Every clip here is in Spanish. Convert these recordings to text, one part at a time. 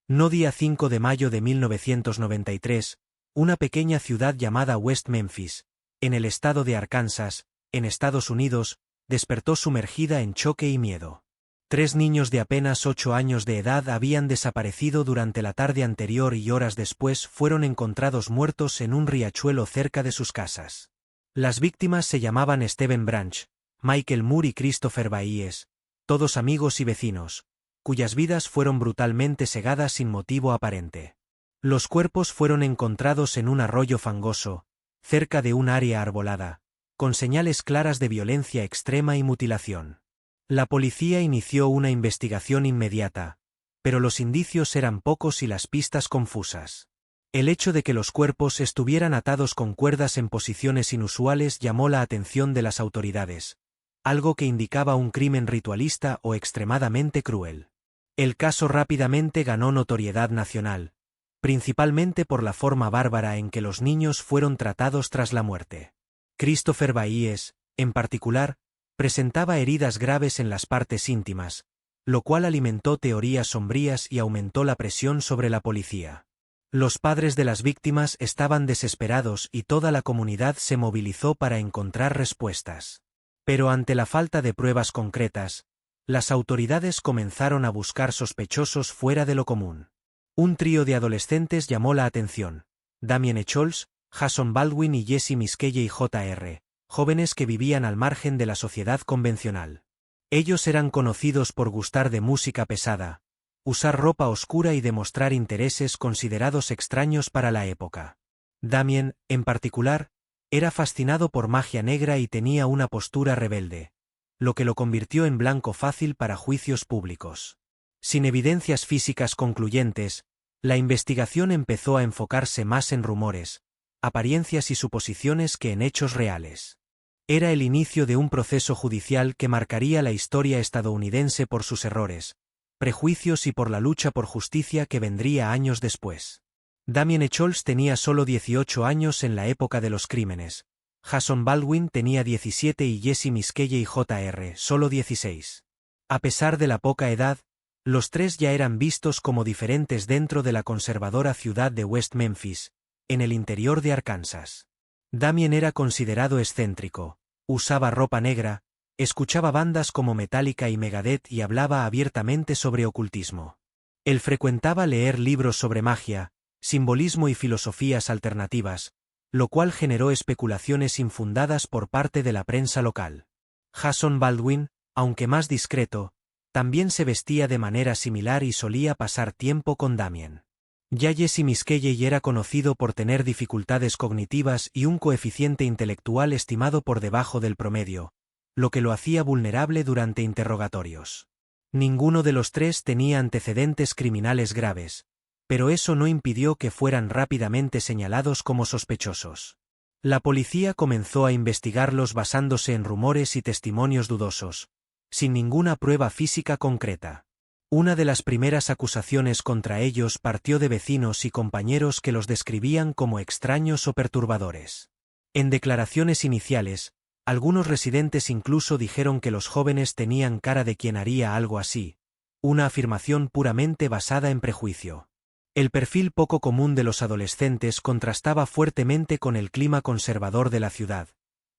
No día 5 de mayo de 1993, una pequeña ciudad llamada West Memphis, en el estado de Arkansas, en Estados Unidos, despertó sumergida en choque y miedo. 3 niños de apenas 8 años de edad habían desaparecido durante la tarde anterior y horas después fueron encontrados muertos en un riachuelo cerca de sus casas. Las víctimas se llamaban Steven Branch, Michael Moore y Christopher Baíes, todos amigos y vecinos, cuyas vidas fueron brutalmente segadas sin motivo aparente. Los cuerpos fueron encontrados en un arroyo fangoso, cerca de un área arbolada, con señales claras de violencia extrema y mutilación. La policía inició una investigación inmediata, pero los indicios eran pocos y las pistas confusas. El hecho de que los cuerpos estuvieran atados con cuerdas en posiciones inusuales llamó la atención de las autoridades, algo que indicaba un crimen ritualista o extremadamente cruel. El caso rápidamente ganó notoriedad nacional, principalmente por la forma bárbara en que los niños fueron tratados tras la muerte. Christopher Baíes, en particular, presentaba heridas graves en las partes íntimas, lo cual alimentó teorías sombrías y aumentó la presión sobre la policía. Los padres de las víctimas estaban desesperados y toda la comunidad se movilizó para encontrar respuestas. Pero ante la falta de pruebas concretas, las autoridades comenzaron a buscar sospechosos fuera de lo común. Un trío de adolescentes llamó la atención: Damien Echols, Jason Baldwin y Jessie Misskelley Jr., jóvenes que vivían al margen de la sociedad convencional. Ellos eran conocidos por gustar de música pesada, usar ropa oscura y demostrar intereses considerados extraños para la época. Damien, en particular, era fascinado por magia negra y tenía una postura rebelde, lo que lo convirtió en blanco fácil para juicios públicos. Sin evidencias físicas concluyentes, la investigación empezó a enfocarse más en rumores, apariencias y suposiciones que en hechos reales. Era el inicio de un proceso judicial que marcaría la historia estadounidense por sus errores, prejuicios y por la lucha por justicia que vendría años después. Damien Echols tenía solo 18 años en la época de los crímenes. Jason Baldwin tenía 17 y Jessie Misskelley Jr. solo 16. A pesar de la poca edad, los tres ya eran vistos como diferentes dentro de la conservadora ciudad de West Memphis, en el interior de Arkansas. Damien era considerado excéntrico, usaba ropa negra, escuchaba bandas como Metallica y Megadeth y hablaba abiertamente sobre ocultismo. Él frecuentaba leer libros sobre magia, simbolismo y filosofías alternativas, lo cual generó especulaciones infundadas por parte de la prensa local. Jason Baldwin, aunque más discreto, también se vestía de manera similar y solía pasar tiempo con Damien. Ya Jessie Misskelley era conocido por tener dificultades cognitivas y un coeficiente intelectual estimado por debajo del promedio, lo que lo hacía vulnerable durante interrogatorios. Ninguno de los tres tenía antecedentes criminales graves, pero eso no impidió que fueran rápidamente señalados como sospechosos. La policía comenzó a investigarlos basándose en rumores y testimonios dudosos, sin ninguna prueba física concreta. Una de las primeras acusaciones contra ellos partió de vecinos y compañeros que los describían como extraños o perturbadores. En declaraciones iniciales, algunos residentes incluso dijeron que los jóvenes tenían cara de quien haría algo así, una afirmación puramente basada en prejuicio. El perfil poco común de los adolescentes contrastaba fuertemente con el clima conservador de la ciudad,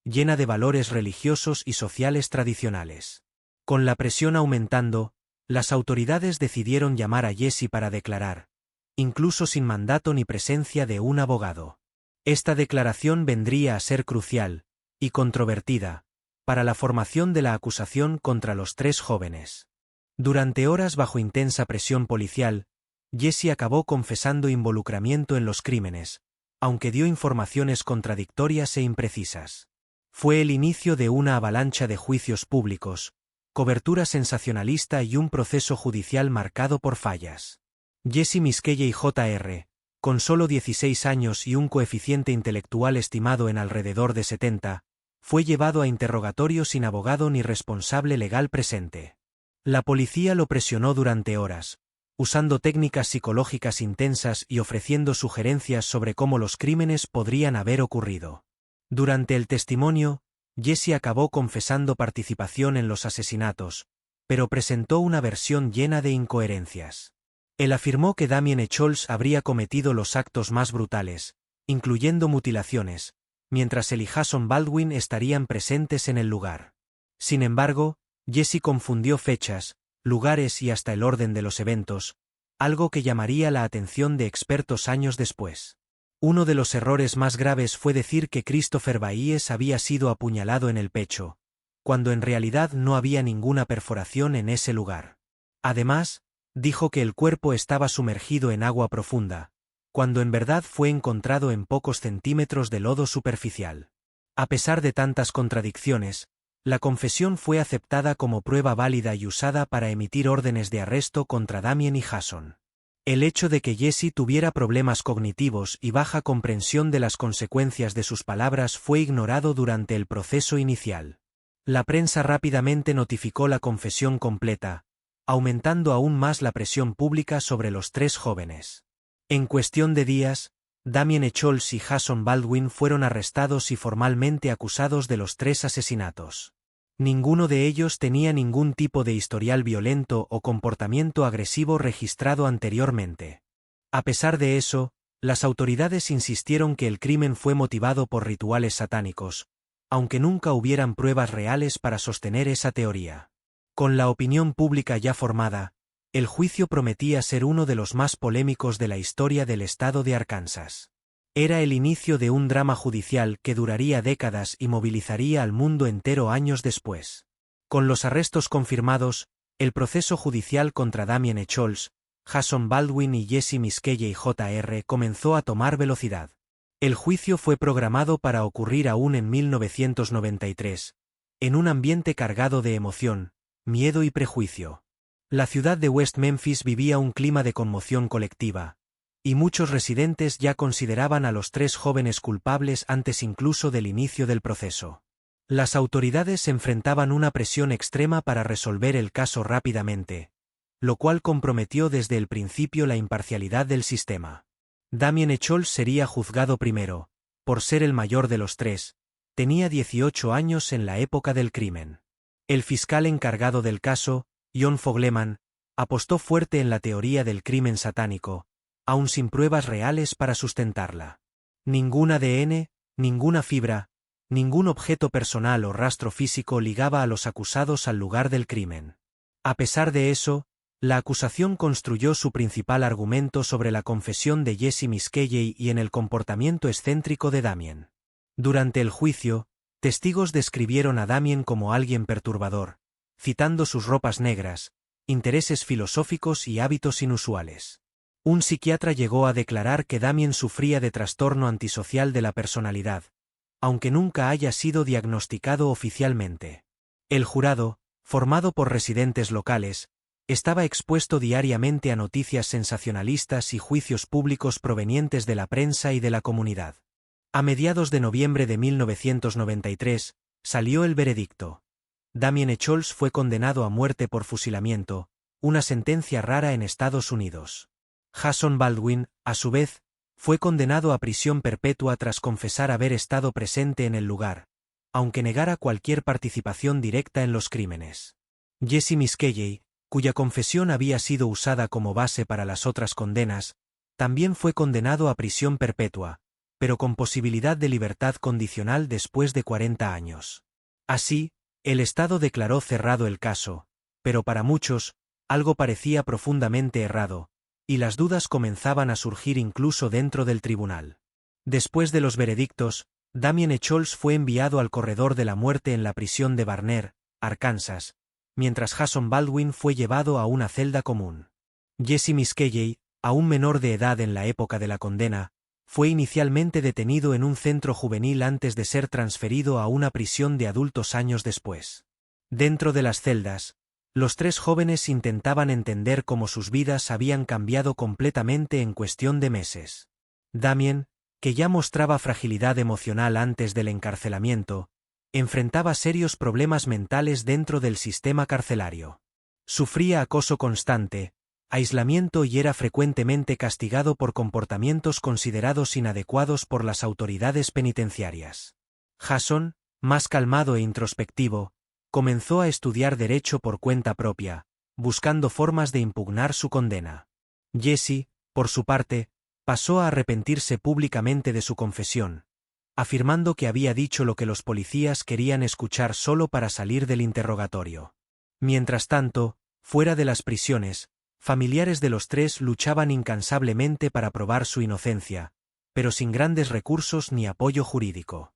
llena de valores religiosos y sociales tradicionales. Con la presión aumentando, las autoridades decidieron llamar a Jessie para declarar, incluso sin mandato ni presencia de un abogado. Esta declaración vendría a ser crucial, y controvertida, para la formación de la acusación contra los tres jóvenes. Durante horas bajo intensa presión policial, Jessie acabó confesando involucramiento en los crímenes, aunque dio informaciones contradictorias e imprecisas. Fue el inicio de una avalancha de juicios públicos, cobertura sensacionalista y un proceso judicial marcado por fallas. Jessie Misskelley Jr., con solo 16 años y un coeficiente intelectual estimado en alrededor de 70, fue llevado a interrogatorio sin abogado ni responsable legal presente. La policía lo presionó durante horas, usando técnicas psicológicas intensas y ofreciendo sugerencias sobre cómo los crímenes podrían haber ocurrido. Durante el testimonio, Jessie acabó confesando participación en los asesinatos, pero presentó una versión llena de incoherencias. Él afirmó que Damien Echols habría cometido los actos más brutales, incluyendo mutilaciones, mientras él y Jason Baldwin estarían presentes en el lugar. Sin embargo, Jesse confundió fechas, lugares y hasta el orden de los eventos, algo que llamaría la atención de expertos años después. Uno de los errores más graves fue decir que Christopher Baíes había sido apuñalado en el pecho, cuando en realidad no había ninguna perforación en ese lugar. Además, dijo que el cuerpo estaba sumergido en agua profunda, cuando en verdad fue encontrado en pocos centímetros de lodo superficial. A pesar de tantas contradicciones, la confesión fue aceptada como prueba válida y usada para emitir órdenes de arresto contra Damien y Jason. El hecho de que Jesse tuviera problemas cognitivos y baja comprensión de las consecuencias de sus palabras fue ignorado durante el proceso inicial. La prensa rápidamente notificó la confesión completa, aumentando aún más la presión pública sobre los tres jóvenes. En cuestión de días, Damien Echols y Jason Baldwin fueron arrestados y formalmente acusados de los tres asesinatos. Ninguno de ellos tenía ningún tipo de historial violento o comportamiento agresivo registrado anteriormente. A pesar de eso, las autoridades insistieron que el crimen fue motivado por rituales satánicos, aunque nunca hubieran pruebas reales para sostener esa teoría. Con la opinión pública ya formada, el juicio prometía ser uno de los más polémicos de la historia del estado de Arkansas. Era el inicio de un drama judicial que duraría décadas y movilizaría al mundo entero años después. Con los arrestos confirmados, el proceso judicial contra Damien Echols, Jason Baldwin y Jesse Miskelley Jr. comenzó a tomar velocidad. El juicio fue programado para ocurrir aún en 1993, en un ambiente cargado de emoción, miedo y prejuicio. La ciudad de West Memphis vivía un clima de conmoción colectiva, y muchos residentes ya consideraban a los tres jóvenes culpables antes incluso del inicio del proceso. Las autoridades enfrentaban una presión extrema para resolver el caso rápidamente, lo cual comprometió desde el principio la imparcialidad del sistema. Damien Echols sería juzgado primero, por ser el mayor de los tres, tenía 18 años en la época del crimen. El fiscal encargado del caso, John Fogleman, apostó fuerte en la teoría del crimen satánico, aun sin pruebas reales para sustentarla. Ningún ADN, ninguna fibra, ningún objeto personal o rastro físico ligaba a los acusados al lugar del crimen. A pesar de eso, la acusación construyó su principal argumento sobre la confesión de Jesse Miskelley y en el comportamiento excéntrico de Damien. Durante el juicio, testigos describieron a Damien como alguien perturbador, citando sus ropas negras, intereses filosóficos y hábitos inusuales. Un psiquiatra llegó a declarar que Damien sufría de trastorno antisocial de la personalidad, aunque nunca haya sido diagnosticado oficialmente. El jurado, formado por residentes locales, estaba expuesto diariamente a noticias sensacionalistas y juicios públicos provenientes de la prensa y de la comunidad. A mediados de noviembre de 1993, salió el veredicto. Damien Echols fue condenado a muerte por fusilamiento, una sentencia rara en Estados Unidos. Jason Baldwin, a su vez, fue condenado a prisión perpetua tras confesar haber estado presente en el lugar, aunque negara cualquier participación directa en los crímenes. Jesse Miskelley, cuya confesión había sido usada como base para las otras condenas, también fue condenado a prisión perpetua, pero con posibilidad de libertad condicional después de 40 años. Así, el Estado declaró cerrado el caso, pero para muchos, algo parecía profundamente errado, y las dudas comenzaban a surgir incluso dentro del tribunal. Después de los veredictos, Damien Echols fue enviado al corredor de la muerte en la prisión de Barner, Arkansas, mientras Jason Baldwin fue llevado a una celda común. Jesse Miskelley, aún menor de edad en la época de la condena, fue inicialmente detenido en un centro juvenil antes de ser transferido a una prisión de adultos años después. Dentro de las celdas, los tres jóvenes intentaban entender cómo sus vidas habían cambiado completamente en cuestión de meses. Damien, que ya mostraba fragilidad emocional antes del encarcelamiento, enfrentaba serios problemas mentales dentro del sistema carcelario. Sufría acoso constante, aislamiento y era frecuentemente castigado por comportamientos considerados inadecuados por las autoridades penitenciarias. Jason, más calmado e introspectivo, comenzó a estudiar derecho por cuenta propia, buscando formas de impugnar su condena. Jesse, por su parte, pasó a arrepentirse públicamente de su confesión, afirmando que había dicho lo que los policías querían escuchar solo para salir del interrogatorio. Mientras tanto, fuera de las prisiones, familiares de los tres luchaban incansablemente para probar su inocencia, pero sin grandes recursos ni apoyo jurídico.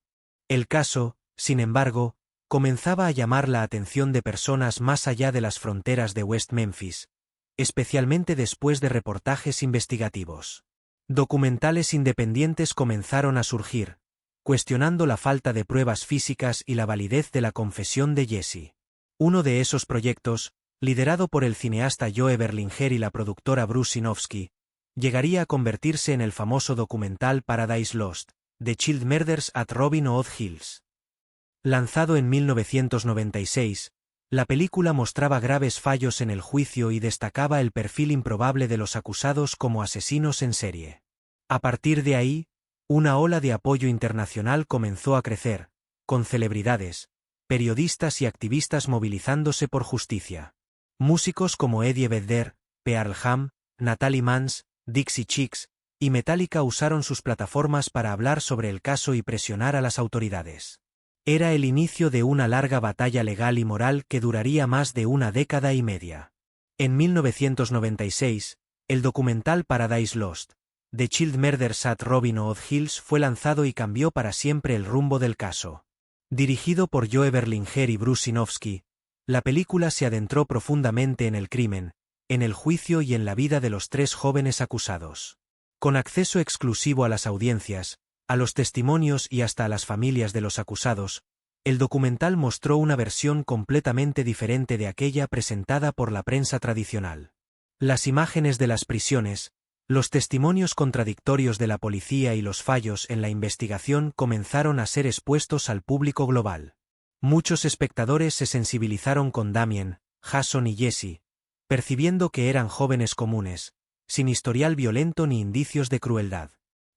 El caso, sin embargo, comenzaba a llamar la atención de personas más allá de las fronteras de West Memphis, especialmente después de reportajes investigativos. Documentales independientes comenzaron a surgir, cuestionando la falta de pruebas físicas y la validez de la confesión de Jesse. Uno de esos proyectos, liderado por el cineasta Joe Berlinger y la productora Bruce Sinofsky, llegaría a convertirse en el famoso documental Paradise Lost, The Child Murders at Robin Hood Hills. Lanzado en 1996, la película mostraba graves fallos en el juicio y destacaba el perfil improbable de los acusados como asesinos en serie. A partir de ahí, una ola de apoyo internacional comenzó a crecer, con celebridades, periodistas y activistas movilizándose por justicia. Músicos como Eddie Vedder, Pearl Jam, Natalie Mans, Dixie Chicks y Metallica usaron sus plataformas para hablar sobre el caso y presionar a las autoridades. Era el inicio de una larga batalla legal y moral que duraría más de una década y media. En 1996, el documental Paradise Lost, The Child Murders at Robin Hood Hills fue lanzado y cambió para siempre el rumbo del caso. Dirigido por Joe Berlinger y Bruce Sinofsky, la película se adentró profundamente en el crimen, en el juicio y en la vida de los tres jóvenes acusados. Con acceso exclusivo a las audiencias, a los testimonios y hasta a las familias de los acusados, el documental mostró una versión completamente diferente de aquella presentada por la prensa tradicional. Las imágenes de las prisiones, los testimonios contradictorios de la policía y los fallos en la investigación comenzaron a ser expuestos al público global. Muchos espectadores se sensibilizaron con Damien, Jason y Jesse, percibiendo que eran jóvenes comunes, sin historial violento ni indicios de crueldad.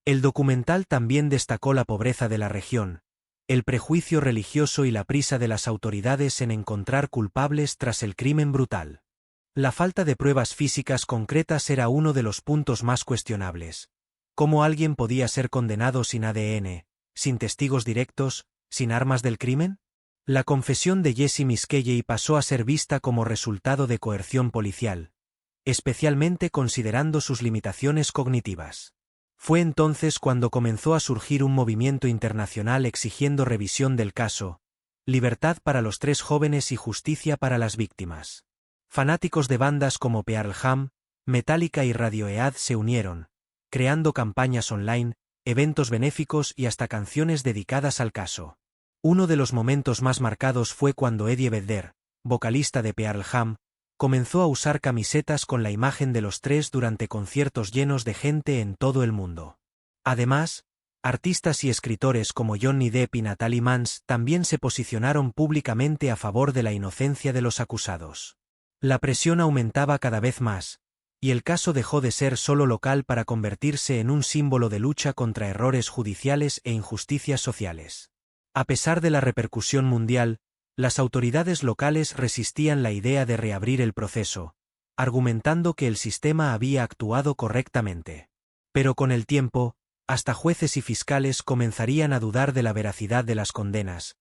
El documental también destacó la pobreza de la región, el prejuicio religioso y la prisa de las autoridades en encontrar culpables tras el crimen brutal. La falta de pruebas físicas concretas era uno de los puntos más cuestionables. ¿Cómo alguien podía ser condenado sin ADN, sin testigos directos, sin armas del crimen? La confesión de Jesse Miskelley pasó a ser vista como resultado de coerción policial, especialmente considerando sus limitaciones cognitivas. Fue entonces cuando comenzó a surgir un movimiento internacional exigiendo revisión del caso, libertad para los tres jóvenes y justicia para las víctimas. Fanáticos de bandas como Pearl Jam, Metallica y Radiohead se unieron, creando campañas online, eventos benéficos y hasta canciones dedicadas al caso. Uno de los momentos más marcados fue cuando Eddie Vedder, vocalista de Pearl Jam, comenzó a usar camisetas con la imagen de los tres durante conciertos llenos de gente en todo el mundo. Además, artistas y escritores como Johnny Depp y Natalie Mans también se posicionaron públicamente a favor de la inocencia de los acusados. La presión aumentaba cada vez más, y el caso dejó de ser solo local para convertirse en un símbolo de lucha contra errores judiciales e injusticias sociales. A pesar de la repercusión mundial, las autoridades locales resistían la idea de reabrir el proceso, argumentando que el sistema había actuado correctamente. Pero con el tiempo, hasta jueces y fiscales comenzarían a dudar de la veracidad de las condenas,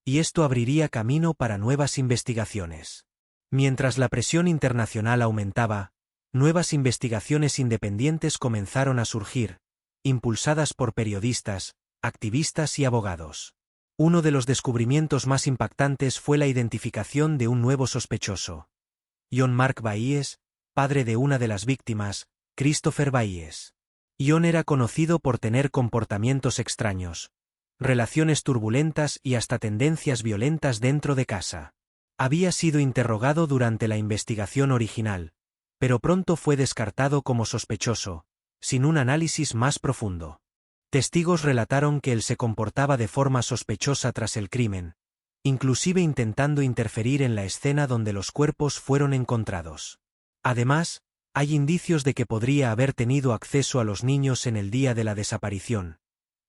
y esto abriría camino para nuevas investigaciones. Mientras la presión internacional aumentaba, nuevas investigaciones independientes comenzaron a surgir, impulsadas por periodistas, activistas y abogados. Uno de los descubrimientos más impactantes fue la identificación de un nuevo sospechoso. John Mark Baez, padre de una de las víctimas, Christopher Baez. John era conocido por tener comportamientos extraños, relaciones turbulentas y hasta tendencias violentas dentro de casa. Había sido interrogado durante la investigación original, pero pronto fue descartado como sospechoso, sin un análisis más profundo. Testigos relataron que él se comportaba de forma sospechosa tras el crimen, inclusive intentando interferir en la escena donde los cuerpos fueron encontrados. Además, hay indicios de que podría haber tenido acceso a los niños en el día de la desaparición,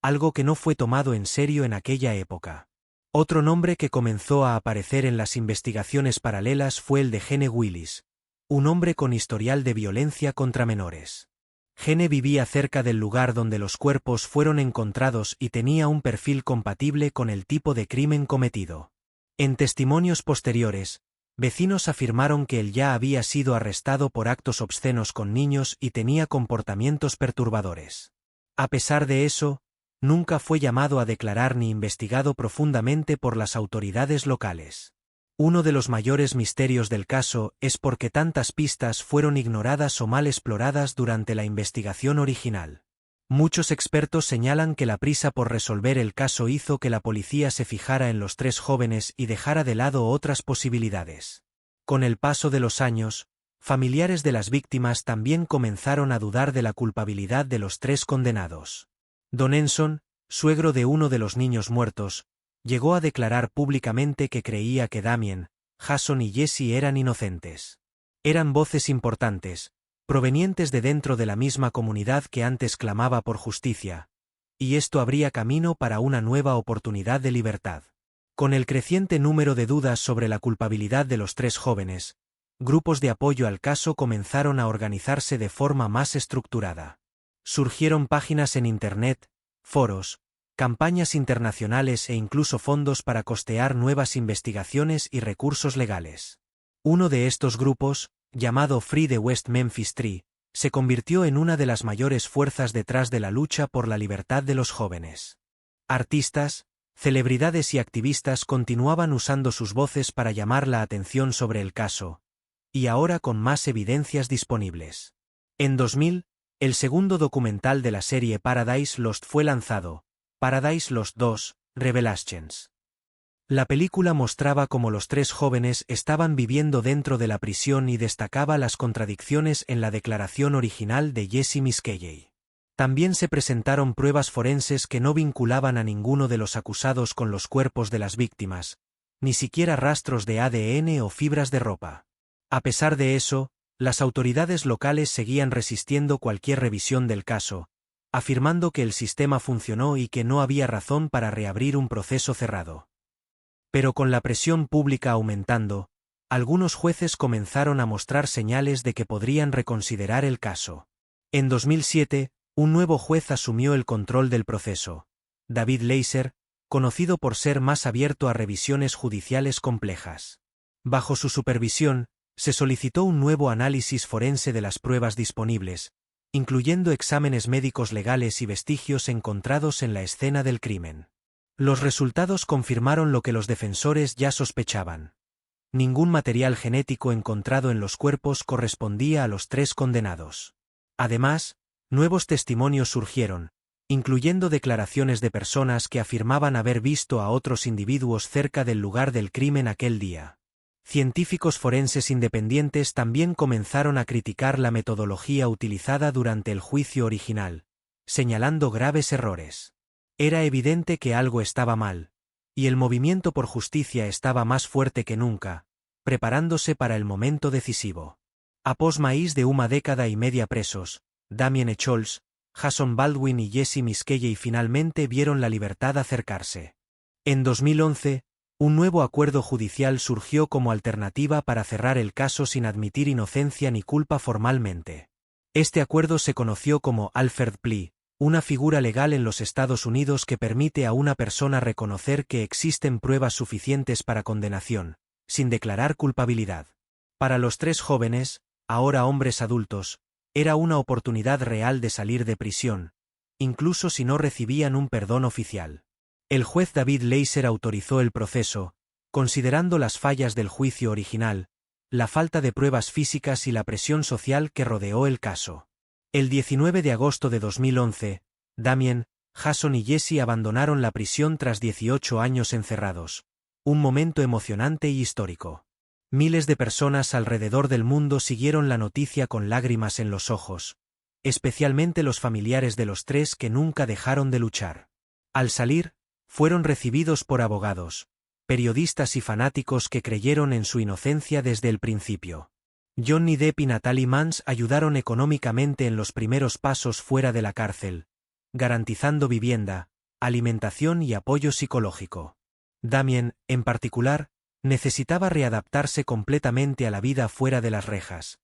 algo que no fue tomado en serio en aquella época. Otro nombre que comenzó a aparecer en las investigaciones paralelas fue el de Gene Willis, un hombre con historial de violencia contra menores. Gene vivía cerca del lugar donde los cuerpos fueron encontrados y tenía un perfil compatible con el tipo de crimen cometido. En testimonios posteriores, vecinos afirmaron que él ya había sido arrestado por actos obscenos con niños y tenía comportamientos perturbadores. A pesar de eso, nunca fue llamado a declarar ni investigado profundamente por las autoridades locales. Uno de los mayores misterios del caso es por qué tantas pistas fueron ignoradas o mal exploradas durante la investigación original. Muchos expertos señalan que la prisa por resolver el caso hizo que la policía se fijara en los 3 jóvenes y dejara de lado otras posibilidades. Con el paso de los años, familiares de las víctimas también comenzaron a dudar de la culpabilidad de los 3 condenados. Don Enson, suegro de uno de los niños muertos, llegó a declarar públicamente que creía que Damien, Jason y Jesse eran inocentes. Eran voces importantes, provenientes de dentro de la misma comunidad que antes clamaba por justicia, y esto abría camino para una nueva oportunidad de libertad. Con el creciente número de dudas sobre la culpabilidad de los 3 jóvenes, grupos de apoyo al caso comenzaron a organizarse de forma más estructurada. Surgieron páginas en Internet, foros, campañas internacionales e incluso fondos para costear nuevas investigaciones y recursos legales. Uno de estos grupos, llamado Free the West Memphis 3, se convirtió en una de las mayores fuerzas detrás de la lucha por la libertad de los jóvenes. Artistas, celebridades y activistas continuaban usando sus voces para llamar la atención sobre el caso, y ahora con más evidencias disponibles. En 2000, el segundo documental de la serie Paradise Lost fue lanzado, Paradise Lost 2, Revelations. La película mostraba cómo los 3 jóvenes estaban viviendo dentro de la prisión y destacaba las contradicciones en la declaración original de Jesse Miskelley. También se presentaron pruebas forenses que no vinculaban a ninguno de los acusados con los cuerpos de las víctimas, ni siquiera rastros de ADN o fibras de ropa. A pesar de eso, las autoridades locales seguían resistiendo cualquier revisión del caso, afirmando que el sistema funcionó y que no había razón para reabrir un proceso cerrado. Pero con la presión pública aumentando, algunos jueces comenzaron a mostrar señales de que podrían reconsiderar el caso. En 2007, un nuevo juez asumió el control del proceso, David Leiser, conocido por ser más abierto a revisiones judiciales complejas. Bajo su supervisión, se solicitó un nuevo análisis forense de las pruebas disponibles, incluyendo exámenes médicos legales y vestigios encontrados en la escena del crimen. Los resultados confirmaron lo que los defensores ya sospechaban. Ningún material genético encontrado en los cuerpos correspondía a los 3 condenados. Además, nuevos testimonios surgieron, incluyendo declaraciones de personas que afirmaban haber visto a otros individuos cerca del lugar del crimen aquel día. Científicos forenses independientes también comenzaron a criticar la metodología utilizada durante el juicio original, señalando graves errores. Era evidente que algo estaba mal, y el movimiento por justicia estaba más fuerte que nunca, preparándose para el momento decisivo. Após más de una década y media presos, Damien Echols, Jason Baldwin y Jesse Miskelley finalmente vieron la libertad acercarse. En 2011, un nuevo acuerdo judicial surgió como alternativa para cerrar el caso sin admitir inocencia ni culpa formalmente. Este acuerdo se conoció como Alford Plea, una figura legal en los Estados Unidos que permite a una persona reconocer que existen pruebas suficientes para condenación, sin declarar culpabilidad. Para los 3 jóvenes, ahora hombres adultos, era una oportunidad real de salir de prisión, incluso si no recibían un perdón oficial. El juez David Leiser autorizó el proceso, considerando las fallas del juicio original, la falta de pruebas físicas y la presión social que rodeó el caso. El 19 de agosto de 2011, Damien, Jason y Jesse abandonaron la prisión tras 18 años encerrados. Un momento emocionante y histórico. Miles de personas alrededor del mundo siguieron la noticia con lágrimas en los ojos, especialmente los familiares de los 3 que nunca dejaron de luchar. Al salir, fueron recibidos por abogados, periodistas y fanáticos que creyeron en su inocencia desde el principio. Johnny Depp y Natalie Mans ayudaron económicamente en los primeros pasos fuera de la cárcel, garantizando vivienda, alimentación y apoyo psicológico. Damien, en particular, Necesitaba readaptarse completamente a la vida fuera de las rejas.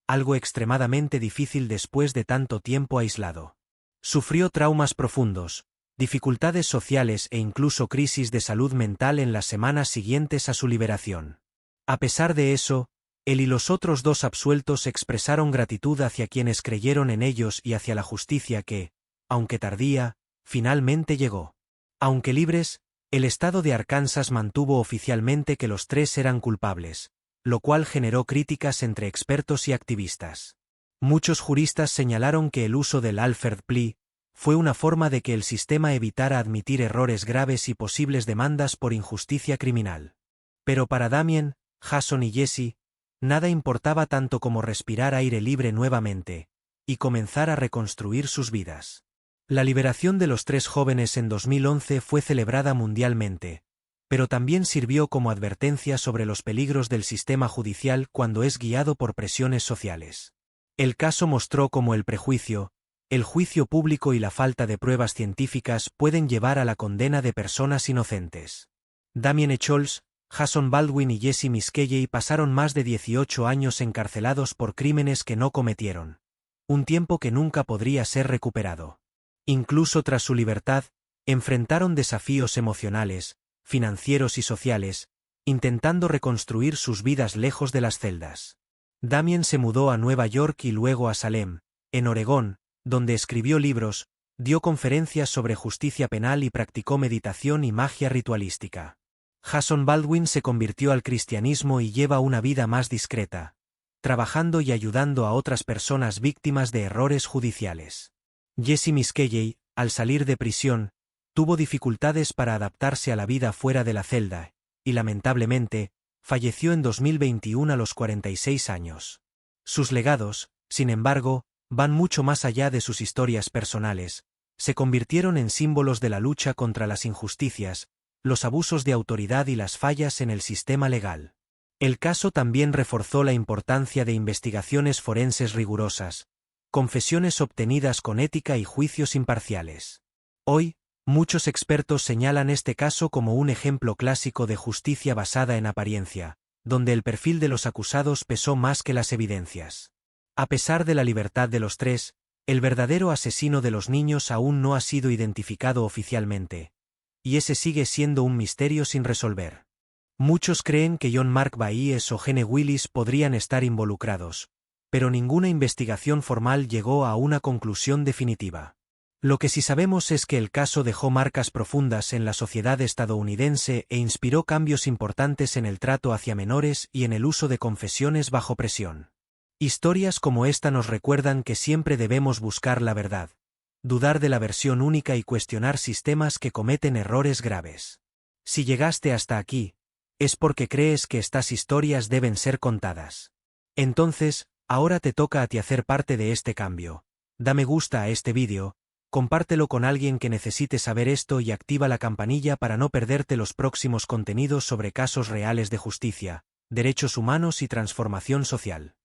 Algo extremadamente difícil después de tanto tiempo aislado. Sufrió traumas profundos, dificultades sociales e incluso crisis de salud mental en las semanas siguientes a su liberación. A pesar de eso, él y los otros dos absueltos expresaron gratitud hacia quienes creyeron en ellos y hacia la justicia que, aunque tardía, finalmente llegó. Aunque libres, el estado de Arkansas mantuvo oficialmente que los tres eran culpables, lo cual generó críticas entre expertos y activistas. Muchos juristas señalaron que el uso del Alford Plea fue una forma de que el sistema evitara admitir errores graves y posibles demandas por injusticia criminal. Pero para Damien, Jason y Jesse, nada importaba tanto como respirar aire libre nuevamente y comenzar a reconstruir sus vidas. La liberación de los tres jóvenes en 2011 fue celebrada mundialmente, pero también sirvió como advertencia sobre los peligros del sistema judicial cuando es guiado por presiones sociales. El caso mostró cómo el prejuicio, el juicio público y la falta de pruebas científicas pueden llevar a la condena de personas inocentes. Damien Echols, Jason Baldwin y Jesse Miskelley pasaron más de 18 años encarcelados por crímenes que no cometieron. Un tiempo que nunca podría ser recuperado. Incluso tras su libertad, enfrentaron desafíos emocionales, financieros y sociales, intentando reconstruir sus vidas lejos de las celdas. Damien se mudó a Nueva York y luego a Salem, en Oregón, donde escribió libros, dio conferencias sobre justicia penal y practicó meditación y magia ritualística. Jason Baldwin se convirtió al cristianismo y lleva una vida más discreta, trabajando y ayudando a otras personas víctimas de errores judiciales. Jesse Miskelley, al salir de prisión, tuvo dificultades para adaptarse a la vida fuera de la celda, y lamentablemente, falleció en 2021 a los 46 años. Sus legados, sin embargo, van mucho más allá de sus historias personales, se convirtieron en símbolos de la lucha contra las injusticias, los abusos de autoridad y las fallas en el sistema legal. El caso también reforzó la importancia de investigaciones forenses rigurosas, confesiones obtenidas con ética y juicios imparciales. Hoy, muchos expertos señalan este caso como un ejemplo clásico de justicia basada en apariencia, donde el perfil de los acusados pesó más que las evidencias. A pesar de la libertad de los tres, el verdadero asesino de los niños aún no ha sido identificado oficialmente, y ese sigue siendo un misterio sin resolver. Muchos creen que John Mark Baez o Gene Willis podrían estar involucrados, pero ninguna investigación formal llegó a una conclusión definitiva. Lo que sí sabemos es que el caso dejó marcas profundas en la sociedad estadounidense e inspiró cambios importantes en el trato hacia menores y en el uso de confesiones bajo presión. Historias como esta nos recuerdan que siempre debemos buscar la verdad, dudar de la versión única y cuestionar sistemas que cometen errores graves. Si llegaste hasta aquí, es porque crees que estas historias deben ser contadas. Entonces, ahora te toca a ti hacer parte de este cambio. Da me gusta a este vídeo, compártelo con alguien que necesite saber esto y activa la campanilla para no perderte los próximos contenidos sobre casos reales de justicia, derechos humanos y transformación social.